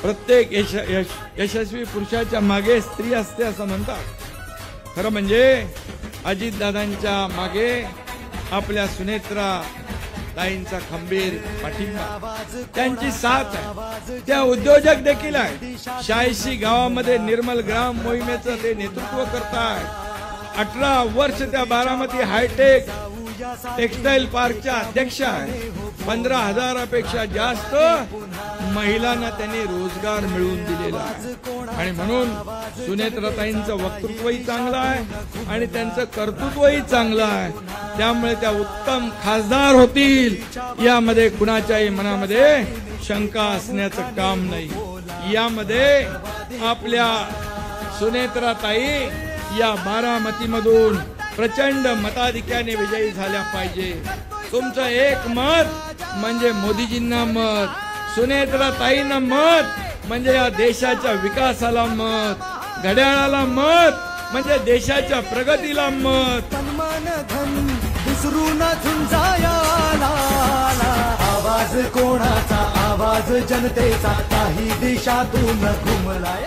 प्रत्येक यशस्वी पुरुषाच्या मागे स्त्री असते असं म्हणतात। खरं म्हणजे अजितदादांच्या मागे आपल्या सुनेत्रा ताईंचा खंबीर पाठिंबा, त्यांची साथ आहे। त्या उद्योजक देखील आहे। 86 गावामध्ये निर्मल ग्राम मोहिमेचं ते नेतृत्व करतात। 18 वर्ष त्या बारामती हायटेक टेक्सटाईल पार्कच्या अध्यक्ष आहे। 15,000पेक्षा जास्त महिलांना त्यांनी रोजगार मिळवून दिलेला आहे। आणि म्हणून सुनेत्राताईंचं वक्तृत्वही चांगलं आहे आणि त्यांचं कर्तृत्वही चांगलं आहे। त्यामुळे त्या उत्तम खासदार होतील यामध्ये कुणाच्याही मनामध्ये शंका असण्याचं काम नाही। यामध्ये आपल्या सुनेत्राताई या बारामतीमधून प्रचंड मताधिक्याने विजयी झाल्या पाहिजे। तुमचं एक मत म्हणजे मोदीजींना मत, सुनेत्राताईंना मत म्हणजे या देशाच्या विकासाला मत, घड्याळाला मत म्हणजे देशाच्या प्रगतीला मत। सन्मान धन विसरून झुंजायाला आवाज कोणाचा, आवाज जनतेचा, काही देशातून घुमलाय।